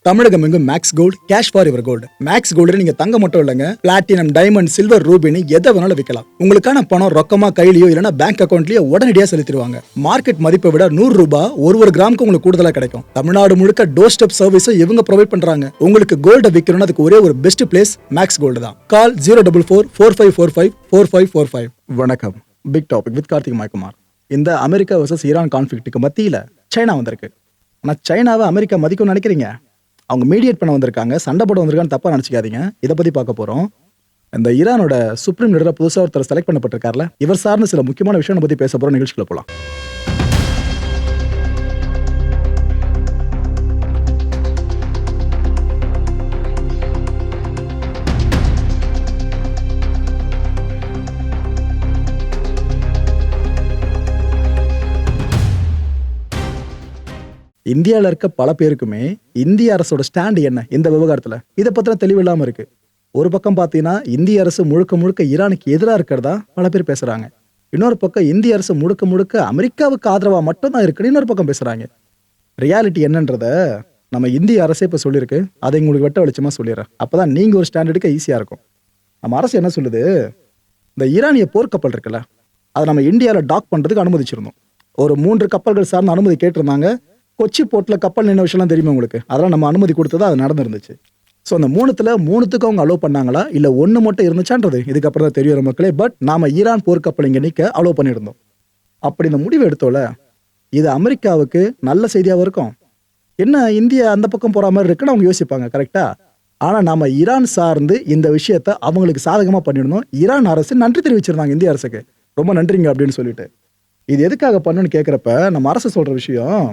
தமிழகம் எங்கும் max gold cash for your gold. Max gold நீங்க தங்க மட்டும் இல்லைங்க, பிளாட்டினம், டைமண்ட், சில்வர், ரூபினி எதை வேணாலும் விற்கலாம். உங்களுக்கான பணம் ரொக்கமா கையிலயோ இல்லைன்னா பேங்க் அக்கௌண்ட்லயோ உடனடியாக செலுத்திடுவாங்க. மார்க்கெட் மதிப்பை விட 100 ரூபாய் ஒரு கிராமுக்கு உங்களுக்கு கூடுதலா கிடைக்கும். தமிழ்நாடு முழுக்க டோர் ஸ்டெப் சர்வீஸும் இவங்க ப்ரொவைட் பண்றாங்க. உங்களுக்கு கோல்ட விற்கணும்னா அதுக்கு ஒரே ஒரு பெஸ்ட் பிளேஸ் மேக்ஸ் கோல்டு தான். கால் 04445454545. வணக்கம். Big topic with Karthik Maikumar. இந்த அமெரிக்கா வர்சஸ் ஈரான் கான்ஃபிளிக்ட்டுக்கு மத்தியில சைனா வந்திருக்கு. ஆனா சைனாவை அமெரிக்கா மதிக்கும்னு நினைக்கிறீங்க? அவங்க மீடியேட் பண்ண வந்திருக்காங்க, சண்டை போட வந்திருக்கான்னு தப்பா நினைச்சுக்காதீங்க. இதை பத்தி பார்க்க போறோம். இந்த ஈரானோட சுப்ரீம் லீடரா புதுசா ஒருத்தர் செலக்ட் பண்ணப்பட்டிருக்காருல, இவர் சார்ந்த சில முக்கியமான விஷயம் பத்தி பேச போறோம். நிகழ்ச்சிக்குள்ள போலாம். இந்தியாவில் இருக்க பல பேருக்குமே இந்திய அரசோட ஸ்டாண்ட் என்ன இந்த விவகாரத்துல இதை பத்தின தெளிவு இல்லாம இருக்கு. ஒரு பக்கம் பாத்தீங்கன்னா இந்திய அரசு முழுக்க முழுக்க ஈரானுக்கு எதிராக இருக்கிறதா பல பேர் பேசுறாங்க. இன்னொரு பக்கம் இந்திய அரசு முழுக்க முழுக்க அமெரிக்காவுக்கு ஆதரவா மட்டும்தான் இருக்குன்னு இன்னொரு பக்கம் பேசுறாங்க. ரியாலிட்டி என்னன்றத நம்ம இந்திய அரசே இப்ப சொல்லியிருக்கு. அதை உங்களுக்கு வெட்ட வெளிச்சமா சொல்லிடுறேன். அப்பதான் நீங்க ஒரு ஸ்டாண்ட் எடுக்க ஈஸியா இருக்கும். நம்ம அரசு என்ன சொல்லுது, இந்த ஈரானிய போர்க்கப்பல் இருக்குல்ல, அதை நம்ம இந்தியாவில் டாக் பண்றதுக்கு அனுமதிச்சிருந்தோம். ஒரு 3 கப்பல்கள் சார்ந்த அனுமதி கேட்டிருந்தாங்க. கொச்சி போர்ட்ல கப்பல் நின்ன விஷயம்லாம் தெரியுமா உங்களுக்கு? அதெல்லாம் நம்ம அனுமதி கொடுத்ததா அது நடந்துருந்துச்சு. ஸோ அந்த 3த்துக்கு அவங்க அலோவ் பண்ணாங்களா இல்லை 1 மட்டும் இருந்துச்சான்றது இதுக்கப்புறம் தான் தெரிய வர மக்களே. பட் நாம ஈரான் போர்க்கப்பல் இங்கே நிற்க அலோவ் பண்ணியிருந்தோம். அப்படி இந்த முடிவு எடுத்தோல, இது அமெரிக்காவுக்கு நல்ல செய்தியாகவும் இருக்கும். என்ன இந்தியா அந்த பக்கம் போற மாதிரி இருக்குன்னு அவங்க யோசிப்பாங்க, கரெக்டா? ஆனா நாம ஈரான் சார்ந்து இந்த விஷயத்த அவங்களுக்கு சாதகமா பண்ணிடணும். ஈரான் அரசு நன்றி தெரிவிச்சிருந்தாங்க இந்திய அரசுக்கு, ரொம்ப நன்றிங்க அப்படின்னு சொல்லிட்டு. இது எதுக்காக பண்ணணும்னு கேட்குறப்ப நம்ம அரசு சொல்ற விஷயம்,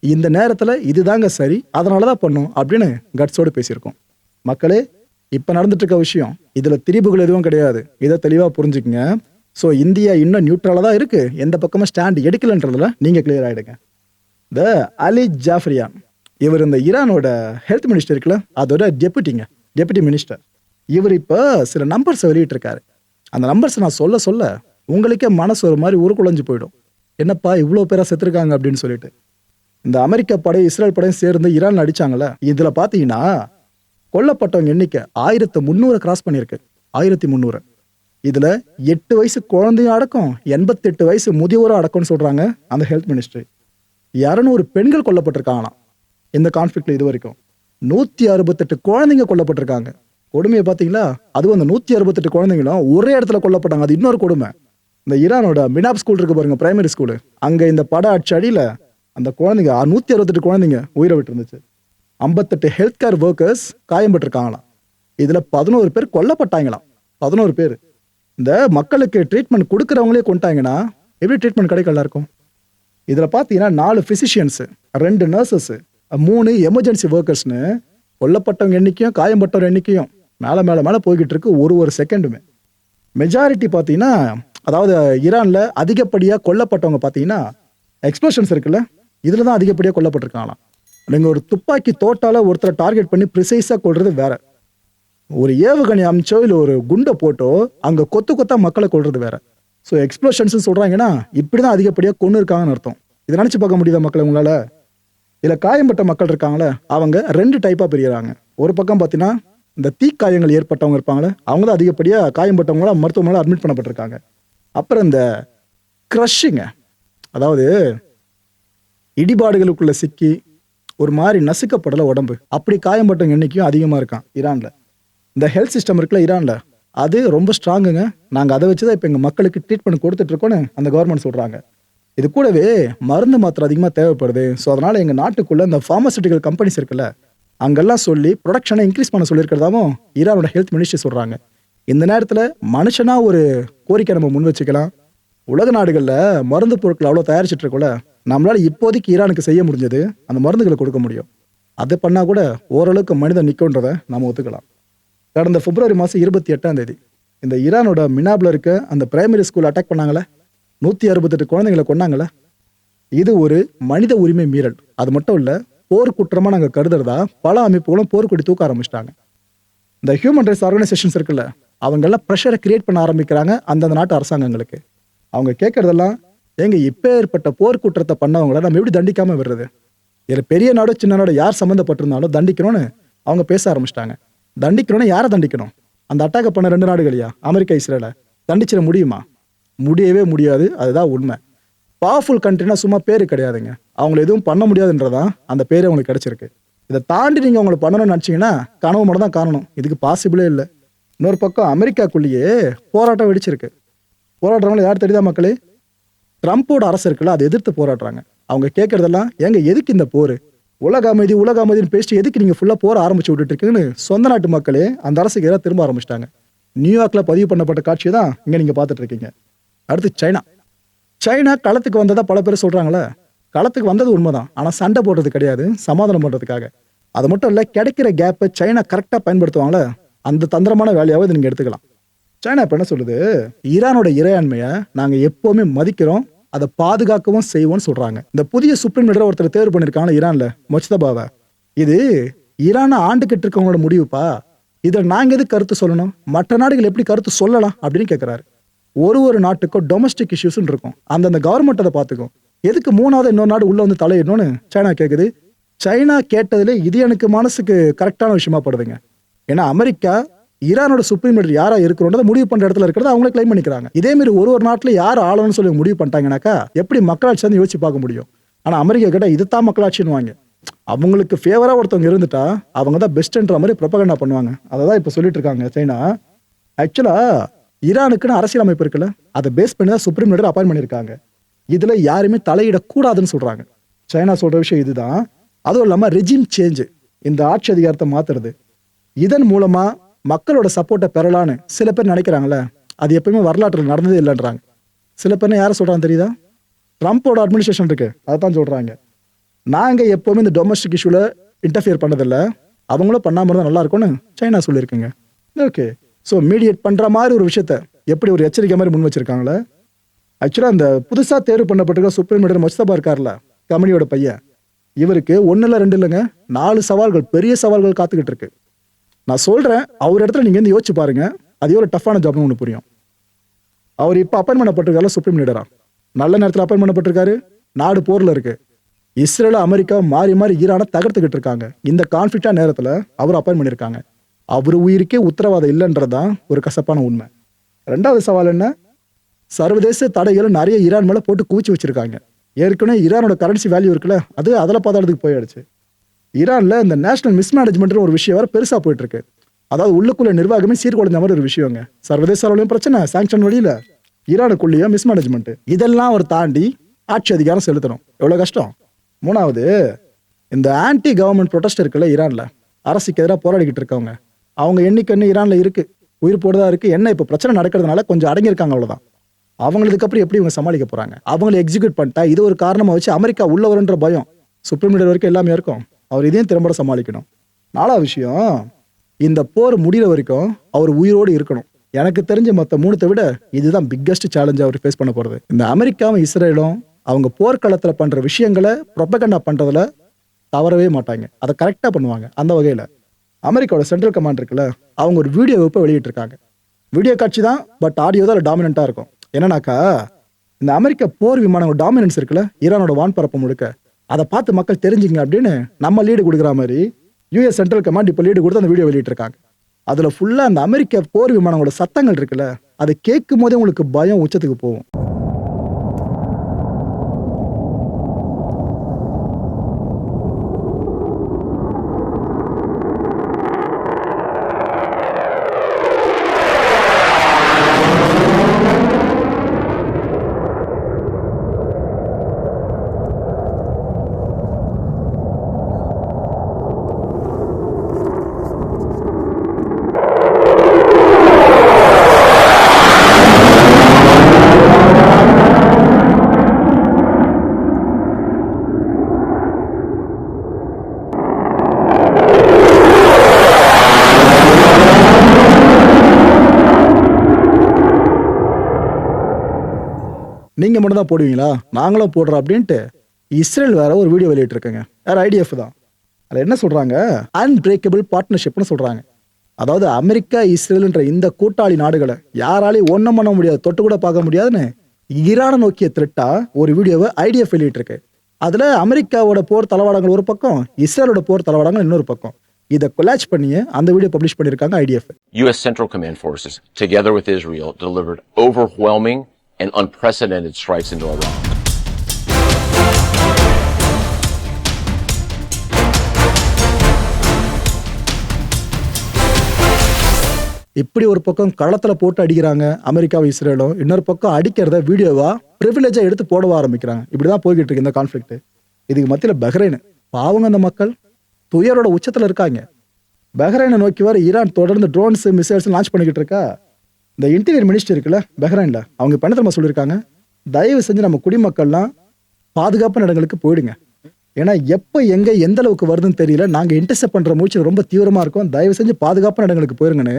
இந்த நேரத்துல இதுதாங்க சரி, அதனாலதான் பண்ணும் அப்படின்னு கட்ஸோடு பேசியிருக்கோம். மக்களே, இப்ப நடந்துட்டு இருக்க விஷயம் இதுல திரிபுகள் எதுவும் கிடையாது. இதை தெளிவா புரிஞ்சுக்குங்க. ஸோ இந்தியா இன்னும் நியூட்ரலா தான் இருக்கு, எந்த பக்கமும் ஸ்டாண்ட் எடுக்கலன்றதுல நீங்க கிளியர் ஆயிடுங்க. இந்த அலி ஜாஃப்ரியான், இவர் இந்த ஈரானோட ஹெல்த் மினிஸ்டர் இருக்குல்ல, அதோட டெபுட்டி மினிஸ்டர். இவர் இப்ப சில நம்பர்ஸ் வெளியிட்டு இருக்காரு. அந்த நம்பர்ஸ் நான் சொல்ல சொல்ல உங்களுக்கே மனசு ஒரு மாதிரி உருக்குலைஞ்சு போயிடும். என்னப்பா இவ்வளவு பேரா செத்துருக்காங்க அப்படின்னு சொல்லிட்டு. இந்த அமெரிக்க படை இஸ்ரேல் படையும் சேர்ந்து ஈரான் அடிச்சாங்கல்ல, இதுல பாத்தீங்கன்னா கொல்லப்பட்டவங்க எண்ணிக்கை 1300 கிராஸ் பண்ணிருக்கு. 1300. இதுல 8 வயசு குழந்தையும் அடக்கம், 88 வயசு முதியோரும் அடக்கம்னு சொல்றாங்க அந்த ஹெல்த் மினிஸ்ட்ரி. 200 பெண்கள் கொல்லப்பட்டிருக்காங்களாம் இந்த கான்ஃபிளிக்ட்ல. இது வரைக்கும் 168 குழந்தைங்க கொல்லப்பட்டிருக்காங்க. கொடுமையை பாத்தீங்களா? அதுவும் அந்த 168 குழந்தைங்களும் ஒரே இடத்துல கொல்லப்பட்டாங்க. அது இன்னொரு கொடுமை. இந்த ஈரானோட மினாப் ஸ்கூல் இருக்கு பாருங்க, பிரைமரி ஸ்கூலு, அங்க இந்த பட ஆட்சி அடியில அந்த குழந்தைங்க 168 குழந்தைங்க உயிரை விட்டு இருந்துச்சு. 58 ஹெல்த் கேர் ஒர்க்கர்ஸ் காயம்பட்டிருக்காங்களாம். இதுல 11 பேர் கொல்லப்பட்டாங்களாம். 11 பேர். இந்த மக்களுக்கு ட்ரீட்மெண்ட் கொடுக்கறவங்களே கொண்டாங்கன்னா எப்படி ட்ரீட்மெண்ட் கிடைக்கல இருக்கும்? இதுல பாத்தீங்கன்னா 4 பிசிஷியன்ஸ், 2 நர்சஸ், 3 எமர்ஜென்சி ஒர்க்கர்ஸ்னு கொல்லப்பட்டவங்க எண்ணிக்கையும் காயம்பட்டவர் எண்ணிக்கையும் மேல மேல மேல போய்கிட்டு இருக்கு ஒரு செகண்டுமே. மெஜாரிட்டி பாத்தீங்கன்னா, அதாவது ஈரான்ல அதிகப்படியா கொல்லப்பட்டவங்க பாத்தீங்கன்னா எக்ஸ்ப்ளோஷன்ஸ் இருக்குல்ல, இதுல தான் அதிகப்படியாக கொல்லப்பட்டிருக்காங்களாம். நீங்க ஒரு துப்பாக்கி தோட்டால ஒருத்தரை டார்கெட் பண்ணி ப்ரிசைஸா கொள்றது வேற, ஒரு ஏவுகணை அமிச்சோ இல்லை ஒரு குண்டை போட்டோ அங்க கொத்தா மக்களை கொள்றது வேற. ஸோ எக்ஸ்ப்ளோஷன்ஸ் சொல்றாங்கன்னா இப்படிதான் அதிகப்படியாக கொண்டு இருக்காங்கன்னு அர்த்தம். இதை நினைச்சு பார்க்க முடியுதா மக்களை உங்களால? இதுல காயம்பட்ட மக்கள் இருக்காங்களே, அவங்க 2 டைப்பா பிரிகிறாங்க. ஒரு பக்கம் பார்த்தீங்கன்னா இந்த தீக்காயங்கள் ஏற்பட்டவங்க இருப்பாங்களே, அவங்க தான் அதிகப்படியாக காயம்பட்டவங்கள மருத்துவமனையில் அட்மிட் பண்ணப்பட்டிருக்காங்க. அப்புறம் இந்த கிரஷிங்க, அதாவது இடிபாடுகளுக்குள்ள சிக்கி ஒரு மாதிரி நசுக்கப்படல உடம்பு, அப்படி காயம்பட்டவங்க எண்ணிக்கையும் அதிகமா இருக்கான் ஈரான்ல. இந்த ஹெல்த் சிஸ்டம் இருக்குல்ல ஈரான்ல, அது ரொம்ப ஸ்ட்ராங்குங்க. நாங்க அதை வச்சுதான் இப்ப எங்க மக்களுக்கு ட்ரீட்மெண்ட் கொடுத்துட்டு இருக்கோம்னு அந்த கவர்மெண்ட் சொல்றாங்க. இது கூடவே மருந்து மாத்திரை அதிகமா தேவைப்படுது. ஸோ அதனால எங்க நாட்டுக்குள்ள இந்த பார்மசூட்டிக்கல் கம்பெனிஸ் இருக்குல்ல, அங்கெல்லாம் சொல்லி ப்ரொடக்ஷனை இன்க்ரீஸ் பண்ண சொல்லியிருக்கிறதாவும் ஈரானோட ஹெல்த் மினிஸ்டர் சொல்றாங்க. இந்த நேரத்துல மனுஷனா ஒரு கோரிக்கை நம்ம முன் வச்சுக்கலாம். உலக நாடுகள்ல மருந்து பொருட்கள் அவ்வளவு தயாரிச்சுட்டு இருக்கோம்ல, நம்மளால இப்போதைக்கு ஈரானுக்கு செய்ய முடிஞ்சது அந்த மருந்துகளை கொடுக்க முடியும். அதை பண்ணா கூட ஓரளவுக்கு மனிதன் நிற்கும்ன்றதை நம்ம ஒத்துக்கலாம். கடந்த பிப்ரவரி மாதம் 28 இந்த ஈரானோட மினாப்ல இருக்க அந்த பிரைமரி ஸ்கூல் அட்டாக் பண்ணாங்களே, 168 குழந்தைங்களை கொன்னாங்களே, இது ஒரு மனித உரிமை மீறல். அது மட்டும் இல்ல, போர் குற்றமா நாங்கள் கருதுறதா பல அமைப்புகளும் போர்க்கொடி தூக்க ஆரம்பிச்சிட்டாங்க. இந்த ஹியூமன் ரைட்ஸ் ஆர்கனைசேஷன்ஸ் இருக்குல்ல, அவங்க எல்லாம் ப்ரெஷரை கிரியேட் பண்ண ஆரம்பிக்கிறாங்க அந்தந்த நாட்டு அரசாங்கங்களுக்கு. அவங்க கேட்கறதெல்லாம், எங்க இப்ப ஏற்பட்ட போர் குற்றத்தை பண்ணவங்கள நம்ம எப்படி தண்டிக்காம விடுறது? இதுல பெரிய நாடோ சின்ன நாடோ யார் சம்மந்தப்பட்டிருந்தாலும் தண்டிக்கணும்னு அவங்க பேச ஆரம்பிச்சிட்டாங்க. தண்டிக்கணும்னா யாரை தண்டிக்கணும்? அந்த அட்டாக் பண்ண 2 நாடுகளையா? அமெரிக்கா, இஸ்ரேலை தண்டிச்சிட முடியுமா? முடியவே முடியாது. அதுதான் உண்மை. பவர்ஃபுல் கண்ட்ரினா சும்மா பேரு கிடையாதுங்க. அவங்கள எதுவும் பண்ண முடியாதுன்றதான் அந்த பேரு அவங்களுக்கு கிடைச்சிருக்கு. இதை தாண்டி நீங்க அவங்களை பண்ணணும்னு நினைச்சீங்கன்னா கனவு மட்டும் தான் காணணும். இதுக்கு பாசிபிளே இல்லை. இன்னொரு பக்கம் அமெரிக்காக்குள்ளேயே போராட்டம் வெடிச்சிருக்கு. போராடுறவங்க யார் தெரியுதா மக்களே? ட்ரம்ப்போட அரசு இருக்குல்ல, அதை எதிர்த்து போராடுறாங்க. அவங்க கேட்கறதெல்லாம், ஏங்க எதுக்கு இந்த போர்? உலக அமைதின்னு பேசிட்டு எதுக்கு நீங்க ஃபுல்லா போற ஆரம்பிச்சு விட்டுட்டு இருக்கீங்கன்னு சொந்த நாட்டு மக்களே அந்த அரசுக்கு எதிராக திரும்ப ஆரம்பிச்சிட்டாங்க. நியூயார்க்ல பதிவு பண்ணப்பட்ட காட்சியை தான் இங்க நீங்க பார்த்துட்டு இருக்கீங்க. அடுத்து சைனா களத்துக்கு வந்ததா பல பேர் சொல்றாங்களே. களத்துக்கு வந்தது உண்மைதான். ஆனா சண்டை போடுறது கிடையாது, சமாதானம் பண்றதுக்காக. அது மட்டும் இல்ல, கிடைக்கிற கேப்பை சைனா கரெக்டா பயன்படுத்துவாங்களே, அந்த தந்திரமான வேலையாவது நீங்க எடுத்துக்கலாம். சைனா இப்ப என்ன சொல்லுது? ஈரானோட இறையாண்மையை நாங்க எப்பவுமே மதிக்கிறோம், அதை பாதுகாக்கவும் செய்வோம்னு சொல்றாங்க. இந்த புதிய சுப்ரீம் லீடர் ஒருத்தர் தேர்வு பண்ணிருக்காங்க ஈரான்ல, முஜ்தபாவை. இது ஈரானை ஆண்டுகிட்டு இருக்கவங்களோட முடிவுப்பா. இதை நாங்க எது கருத்து சொல்லணும்? மற்ற நாடுகள் எப்படி கருத்து சொல்லலாம் அப்படின்னு கேட்கிறாரு. ஒரு நாட்டுக்கும் டொமஸ்டிக் இஷ்யூஸ் இருக்கும். அந்தந்த கவர்மெண்ட் அதை பார்த்துக்கும். எதுக்கு 3வது இன்னொரு நாடு உள்ள வந்து தலையிடணும்னு சைனா கேட்குது. சைனா கேட்டதுல இது எனக்கு மனசுக்கு கரெக்டான விஷயமா படுதுங்க. ஏன்னா அமெரிக்கா ஈரானோட சுப்ரீம் லீடர் யாரா இருக்கிறோன்றத முடிவு பண்ற இடத்துல இருக்கிறத அவங்களே கிளைம் பண்ணிக்கிறாங்க. இதே மாதிரி ஒரு நாட்டுல யார் ஆளணும்னு சொல்லி முடிவு பண்ணிட்டாங்கன்னாக்கா எப்படி மக்களாட்சி வந்து யோசிச்சு பார்க்க முடியும்? ஆனா அமெரிக்கா கிட்ட இதுதான் மக்களாட்சின்னு வாங்க. அவங்களுக்கு ஃபேவரா ஒருத்தவங்க இருந்துட்டா அவங்க தான் பெஸ்ட்ன்ற மாதிரி ப்ரொபகண்டா பண்ணுவாங்க. அதை தான் இப்போ சொல்லிட்டு இருக்காங்க சைனா. ஆக்சுவலா ஈரானுக்குன்னு அரசியல் அமைப்பு இருக்குல்ல, அதை பேஸ் பண்ணி தான் சுப்ரீம் லீடர் அப்பாயின்ட் பண்ணியிருக்காங்க. இதுல யாருமே தலையிடக்கூடாதுன்னு சொல்றாங்க. சைனா சொல்ற விஷயம் இதுதான். அதுவும் இல்லாம ரெஜிம் சேஞ்ச், இந்த ஆட்சி அதிகாரத்தை மாத்துறது, இதன் மூலமா மக்களோட சப்போர்ட்டை பெறலான்னு சில பேர் நினைக்கிறாங்களே, அது எப்பயுமே வரலாற்றில் நடந்ததே இல்லைன்றாங்க. சில பேர் யாரை சொல்றாங்க தெரியுதா? ட்ரம்ப்போட அட்மினிஸ்ட்ரேஷன் இருக்கு, அதை தான் சொல்றாங்க. நாங்க எப்பவுமே இந்த டொமஸ்டிக் இஷ்யூல இன்டர்ஃபியர் பண்ணதில்லை, அவங்களும் பண்ணாம இருந்தால் நல்லா இருக்கும்னு சைனா சொல்லியிருக்குங்க. ஓகே, ஸோ மீடியேட் பண்ற மாதிரி ஒரு விஷயத்த எப்படி ஒரு எச்சரிக்கை மாதிரி முன் வச்சிருக்காங்களே. ஆக்சுவலா அந்த புதுசா தேர்வு பண்ணப்பட்டிருக்க சுப்ரீம் லீடர் முஜ்தபா இருக்கார்ல, கமனியோட பையன், இவருக்கு 1 இல்லை 2 இல்லைங்க, 4 சவால்கள், பெரிய சவால்கள் காத்துக்கிட்டு இருக்கு. நான் சொல்றேன், அவர் இடத்துல நீங்க வந்து யோசிச்சு பாருங்க, அது எவ்வளவு டஃப்பான ஜாப்னு ஒன்று புரியும். அவர் இப்ப அப்பாயின் பண்ணப்பட்டிருக்காரு சுப்ரீம் லீடரா. நல்ல நேரத்தில் அப்பாயின் பண்ணப்பட்டிருக்காரு. நாடு போர்ல இருக்கு. இஸ்ரேல் அமெரிக்கா மாறி மாறி ஈரானை தகர்த்துக்கிட்டு இருக்காங்க. இந்த கான்ஃபிளிக்டா நேரத்தில் அவர் அப்பாயின் பண்ணியிருக்காங்க. அவர் உயிருக்கே உத்தரவாதம் இல்லைன்றதுதான் ஒரு கசப்பான உண்மை. 2வது சவால் என்ன? சர்வதேச தடைகளை நிறைய ஈரான் மேல போட்டு குவிச்சு வச்சிருக்காங்க. ஏற்கனவே ஈரானோட கரன்சி வேல்யூ இருக்குல்ல, அது அதில் பாதாளத்துக்கு போயிடுச்சு. ஈரான்ல இந்த நேஷனல் மிஸ்மேனேஜ்மெண்ட் ஒரு விஷயம் வர பெருசா போயிட்டு இருக்கு. அதாவது உள்ளுக்குள்ள நிர்வாகமே சீர்குலைஞ்ச மாதிரி ஒரு விஷயங்க. சர்வதேச அளவுலையும் பிரச்சனை, சாங்ஷன் வழியில ஈரானுக்குள்ளேயும் மிஸ்மேனேஜ்மெண்ட், இதெல்லாம் அவர் தாண்டி ஆட்சி அதிகாரம் செலுத்தணும். எவ்வளவு கஷ்டம். 3வது, இந்த ஆன்டி கவர்மெண்ட் ப்ரொடெஸ்ட் இருக்குல்ல ஈரான்ல, அரசுக்கு எதிராக போராடிக்கிட்டு இருக்கவங்க, அவங்க எண்ணிக்கை ஈரான்ல இருக்கு, உயிர் போடுதா இருக்கு. என்ன இப்போ பிரச்சனை நடக்கிறதுனால கொஞ்சம் அடங்கியிருக்காங்க, அவ்வளவுதான். அவங்களுக்கு அப்புறம் எப்படி இவங்க சமாளிக்க போறாங்க? அவங்களை எக்ஸிக்யூட் பண்ணிட்டா இது ஒரு காரணமா வச்சு அமெரிக்கா உள்ள வரும்ன்ற பயம் சுப்ரீம் லீடர் வரைக்கும் எல்லாமே இருக்கும். அவர் இதையும் திறம்பட சமாளிக்கணும். 4வது விஷயம், இந்த போர் முடிகிற வரைக்கும் அவர் உயிரோடு இருக்கணும். எனக்கு தெரிஞ்ச மற்ற 3 விட இதுதான் பிக்கஸ்ட் சேலஞ்ச் அவர் ஃபேஸ் பண்ண போறது. இந்த அமெரிக்காவும் இஸ்ரேலும் அவங்க போர்க்களத்துல பண்ற விஷயங்களை ப்ரொபகண்டா பண்றதுல தவறவே மாட்டாங்க. அதை கரெக்டா பண்ணுவாங்க. அந்த வகையில அமெரிக்காவோட சென்ட்ரல் கமாண்ட் இருக்குல்ல, அவங்க ஒரு வீடியோ இப்போ வெளியிட்டு இருக்காங்க. வீடியோ காட்சி தான், பட் ஆடியோ தான் டாமினண்டா இருக்கும். என்னன்னாக்கா, இந்த அமெரிக்க போர் விமானங்களோட டாமினன்ஸ் இருக்குல்ல, ஈரானோட வான்பரப்பு முழுக்க, அதை பார்த்து மக்கள் தெரிஞ்சுங்க அப்படின்னு நம்ம லீடு கொடுக்குற மாதிரி யூஎஸ் சென்ட்ரல் கமாண்ட் இப்போ லீடு கொடுத்து அந்த வீடியோ வெளியிட்டு இருக்காங்க. அதுல ஃபுல்லா அந்த அமெரிக்க போர் விமானங்களோட சத்தங்கள் இருக்குல்ல, அதை கேட்கும் போதே உங்களுக்கு பயம் உச்சத்துக்கு போகும். நீங்க மட்டும் தான் போடுவீங்களா, நாங்களும் போடுறோம் அப்படின்ட்டு இஸ்ரேல் வேற ஒரு வீடியோ வெளியிட்டு இருக்காங்க. வேற ஐடிஎஃப் தான். அதில் என்ன சொல்றாங்க? அன்பிரேக்கபிள் பார்ட்னர்ஷிப்னு சொல்றாங்க. அதாவது அமெரிக்கா இஸ்ரேல்ன்ற இந்த கூட்டாளி நாடுகளை யாராலையும் ஒன்றும் பண்ண முடியாது, தொட்டு கூட பார்க்க முடியாதுன்னு ஈரானை நோக்கிய த்ரெட்டா ஒரு வீடியோவை ஐடிஎஃப் வெளியிட்டு இருக்கு. அதுல அமெரிக்காவோட போர் தளவாடங்கள் ஒரு பக்கம், இஸ்ரேலோட போர் தளவாடங்கள் இன்னொரு பக்கம். இதை கொலாச் பண்ணி அந்த வீடியோ பப்ளிஷ் பண்ணியிருக்காங்க IDF. U.S. Central Command forces, together with Israel, delivered overwhelming and unprecedented strikes into Iran. இப்படி ஒரு பக்கம் களத்துல போட்டு அடிக்கிறாங்க அமெரிக்காவும் இஸ்ரேலும், இன்னொரு பக்கம் அடிக்கிறத வீடியோவா பிரிவிலேஜா எடுத்து போடவ ஆரம்பிக்கிறாங்க. இப்படிதான் போய்கிட்டு இருக்கு இந்த கான்ஃபிளிக்ட். இதுக்கு மத்தியில பஹ்ரைன் பாவங்க, அந்த மக்கள் துயரோட உச்சத்துல இருக்காங்க. பஹ்ரைனை நோக்கி வர ஈரான் தொடர்ந்து ட்ரோன்ஸ் மிசைல்ஸ் லான்ச் பண்ணிக்கிட்டு இருக்கா. இந்த இன்டீரியர் மினிஸ்டர் இருக்குல்ல பஹ்ரைன்ல, அவங்க இப்ப என்ன தெரியுமா சொல்லியிருக்காங்க, தயவு செஞ்சு நம்ம குடிமக்கள்லாம் பாதுகாப்பான இடங்களுக்கு போயிடுங்க. ஏன்னா எப்ப எங்க எந்த அளவுக்கு வருதுன்னு தெரியல, நாங்க இன்டர்செப்ட் பண்ற முயற்சி ரொம்ப தீவிரமா இருக்கும், தயவு செஞ்சு பாதுகாப்பான இடங்களுக்கு போயிருங்கன்னு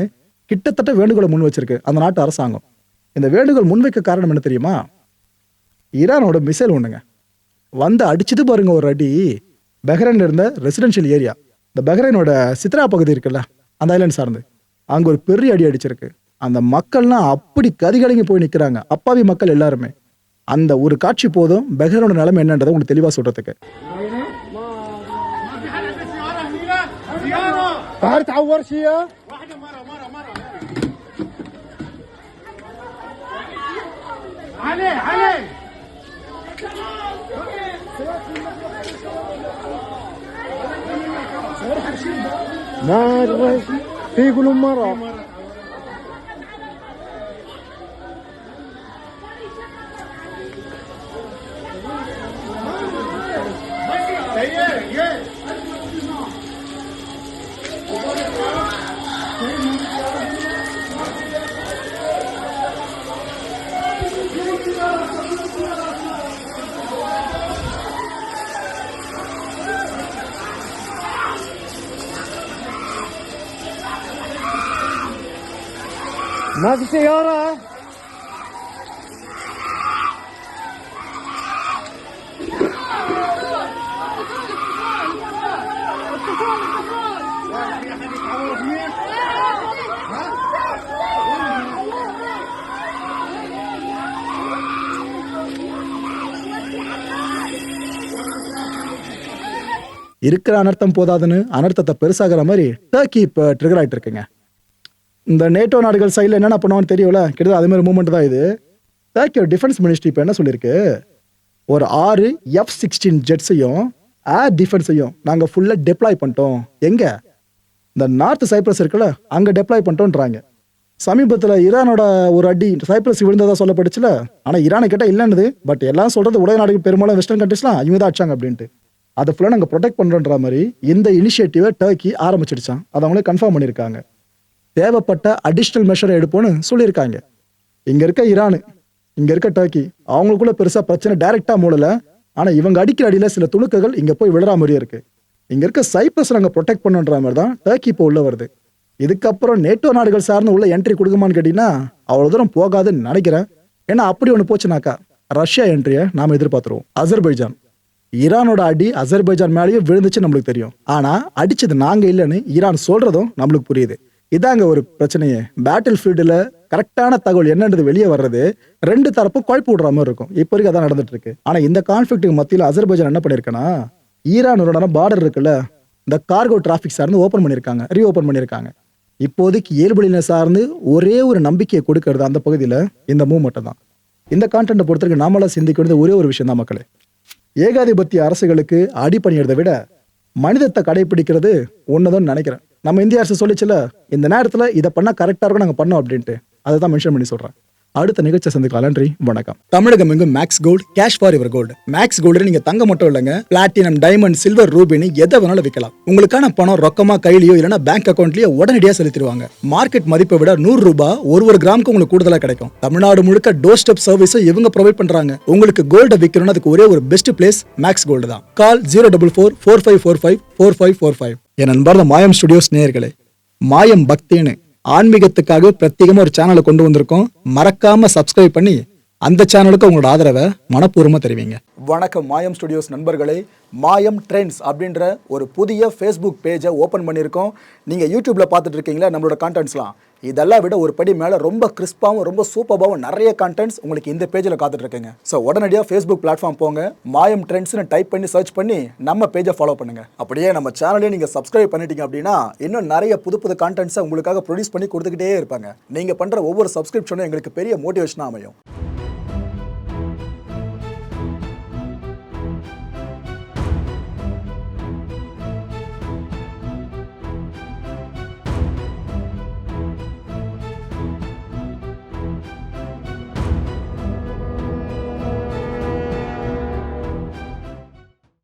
கிட்டத்தட்ட வேண்டுகோளை முன் வச்சிருக்கு அந்த நாட்டு அரசாங்கம். இந்த வேண்டுகோள் முன்வைக்க காரணம் என்ன தெரியுமா, ஈரானோட மிசைல் ஒண்ணுங்க வந்து அடிச்சது பாருங்க ஒரு அடி. பஹ்ரைன்ல இருந்த ரெசிடென்ஷியல் ஏரியா, இந்த பஹ்ரைனோட சித்ரா பகுதி இருக்குல்ல அந்த ஐலாண்ட் சார்ந்து, அங்க ஒரு பெரிய அடி அடிச்சிருக்கு. அந்த மக்கள்லாம் அப்படி கதிகலங்கி போய் நிக்கிறாங்க, அப்பாவி மக்கள் எல்லாருமே. அந்த ஒரு காட்சி போதும் பஹ்ரைனோட நிலைமை என்னன்றதை உங்களுக்கு தெளிவா சொல்றதுக்கு. ما في سيارة. இருக்கிற அனர்த்தம் போதாதுன்னு அனர்த்தத்தை பெருசாகிற மாதிரி டர்க்கி இப்ப ட்ரிகர் ஆயிட்டு இருக்குங்க. இந்த நேட்டோ நாடுகள் சைடில் என்னென்ன பண்ணுவான்னு தெரியல, கிட்டத்தட்ட அதே மாதிரி மூவ்மெண்ட் தான் இது. டர்க்கியோட டிஃபென்ஸ் மினிஸ்ட்ரி இப்போ என்ன சொல்லியிருக்கு, ஒரு 6 F-16 ஜெட்ஸையும் ஏர் டிஃபென்ஸையும் நாங்கள் ஃபுல்லாக டெப்ளாய் பண்ணிட்டோம். எங்க இந்த நார்த் சைப்ரஸ் இருக்குல்ல அங்கே டெப்ளாய் பண்ணிட்டோன்றாங்க. சமீபத்தில் ஈரானோட ஒரு அடி சைப்ரஸ் விழுந்ததா சொல்லப்பட்டுச்சுல, ஆனால் ஈரானை கேட்டால் இல்லைன்னுது. பட் எல்லாம் சொல்றது உலக நாடுகள் பெரும்பாலும் வெஸ்டர்ன் கண்ட்ரிஸ்லாம் இவங்க தான் அடிச்சாங்க அப்படின்ட்டு. அதை ஃபுல்லாக நாங்கள் ப்ரொடெக்ட் பண்ணுறோன்ற மாதிரி இந்த இனிஷியேட்டிவை டர்க்கி ஆரம்பிச்சிடுச்சான். அதை அவங்களே கன்ஃபார்ம் பண்ணியிருக்காங்க. தேவைப்பட்ட அடிஷ்னல் மெஷரை எடுப்போன்னு சொல்லியிருக்காங்க. இங்க இருக்க ஈரானு, இங்க இருக்க டர்க்கி, அவங்களுக்குள்ள பெருசா பிரச்சனை டைரக்டா மூடல. ஆனா இவங்க அடிக்கிற அடியில சில துணுக்குகள் இங்க போய் விழுற மாதிரியே இருக்கு. இங்க இருக்க சைப்ரஸ் நாங்க ப்ரொடெக்ட் பண்ணுன்ற மாதிரி தான் டர்க்கி இப்போ உள்ள வருது. இதுக்கப்புறம் நேட்டோ நாடுகள் சார்ந்து உள்ள என்ட்ரி கொடுக்குமான்னு கேட்டீங்கன்னா அவ்வளவு தூரம் போகாதுன்னு நினைக்கிறேன். ஏன்னா அப்படி ஒண்ணு போச்சுனாக்கா ரஷ்யா என்ட்ரியை நாம எதிர்பார்த்துருவோம். அசர்பைஜான், ஈரானோட அடி அசர்பைஜான் மேலேயும் விழுந்துச்சு நம்மளுக்கு தெரியும். ஆனா அடிச்சது நாங்க இல்லைன்னு ஈரான் சொல்றதும் நம்மளுக்கு புரியுது. இதாங்க ஒரு பிரச்சனையே. பேட்டில் ஃபீல்டுல கரெக்டான தகவல் என்னன்றது வெளியே வர்றது ரெண்டு தரப்பும் குழப்பி விடுற மாதிரி இருக்கும். இப்போ வரைக்கும் அதான் நடந்துட்டு இருக்கு. ஆனா இந்த கான்ஃபிளிக்ட்டுக்கு மத்தியில் அசர்பைஜான் என்ன பண்ணிருக்கனா, ஈரானோட பார்டர் இருக்குல்ல, இந்த கார்கோ டிராபிக் சார்ந்து ஓபன் பண்ணிருக்காங்க, ரீஓபன் பண்ணிருக்காங்க. இப்போதைக்கு இயல்புலின சார்ந்து ஒரே ஒரு நம்பிக்கையை கொடுக்கறது அந்த பகுதியில இந்த மூவ்மெண்ட் தான். இந்த கான்டென்ட்டை பொறுத்தவரைக்கும் நாமளா சிந்திக்க வேண்டியது ஒரே ஒரு விஷயம் தான் மக்களே. ஏகாதிபத்திய அரசுகளுக்கு அடிபணியறதை விட மனிதத்தை கடைபிடிக்கிறது ஒண்ணுதான் நினைக்கிறேன். நம்ம இந்திய அரசு சொல்லிச்சுல, இந்த நேரத்துல இதை பண்ணா கரெக்டா இருக்கும் நாங்க பண்ணோம் அப்படின்ட்டு, அதை தான் மென்ஷன் பண்ணி சொல்றேன். அடுத்த நிகழ்ச்சி சந்திக்கலாம். நன்றி, வணக்கம். தமிழகம் எங்கும் max gold, cash for your gold. Max gold நீங்க தங்க மட்டும் இல்லைங்க, பிளாட்டினம், டைமண்ட், சில்வர், ரூபினி எதை வேணாலும் விற்கலாம். உங்களுக்கான பணம் ரொக்கமா கையிலயோ இல்லைன்னா பேங்க் அக்கௌண்ட்லயோ உடனடியாக செலுத்திடுவாங்க. மார்க்கெட் மதிப்பை விட 100 ரூபாய் ஒரு கிராமுக்கு உங்களுக்கு கூடுதலா கிடைக்கும். தமிழ்நாடு முழுக்க டோர் ஸ்டெப் சர்வீஸை இவங்க ப்ரொவைட் பண்றாங்க. உங்களுக்கு கோல்ட விற்கணும்னு அதுக்கு ஒரே ஒரு பெஸ்ட் பிளேஸ் மேக்ஸ் கோல்டு தான். கால் 04445454545. என் அன்பார்ந்த மாயம் ஸ்டுடியோஸ் நேயர்களே, மாயம் பக்தின்னு ஆன்மீகத்துக்காக பிரத்யேகமா ஒரு சேனலை கொண்டு வந்திருக்கோம். மறக்காம சப்ஸ்கிரைப் பண்ணி அந்த சேனலுக்கு உங்களோட ஆதரவை மனப்பூர்வமா தெரிவிங்க. வணக்கம் மாயம் ஸ்டுடியோஸ் நண்பர்களே. மாயம் ட்ரெண்ட்ஸ் அப்படின்ற ஒரு புதிய ஃபேஸ்புக் பேஜை ஓப்பன் பண்ணியிருக்கோம். நீங்கள் யூடியூப்பில் பார்த்துட்டு இருக்கீங்களா நம்மளோட கான்டென்ட்ஸ்லாம், இதெல்லாம் விட ஒரு படி மேலே ரொம்ப கிறிஸ்பாகவும் ரொம்ப சூப்பராகவும் நிறைய கான்டென்ட்ஸ் உங்களுக்கு இந்த பேஜில் காத்துட்ருக்குங்க. ஸோ உடனடியாக ஃபேஸ்புக் பிளாட்ஃபார்ம் போங்க, மாயம் ட்ரெண்ட்ஸ்னு டைப் பண்ணி சர்ச் பண்ணி நம்ம பேஜை ஃபாலோ பண்ணுங்கள். அப்படியே நம்ம சேனலையும் நீங்கள் சப்ஸ்கிரைப் பண்ணிட்டீங்க அப்படின்னா இன்னும் நிறைய புது புது கான்டென்ட்ஸை உங்களுக்காக ப்ரொடியூஸ் பண்ணி கொடுத்துக்கிட்டே இருப்பாங்க. நீங்கள் பண்ணுற ஒவ்வொரு சப்ஸ்கிரிப்ஷனும் எங்களுக்கு பெரிய மோட்டிவேஷனாக அமையும்.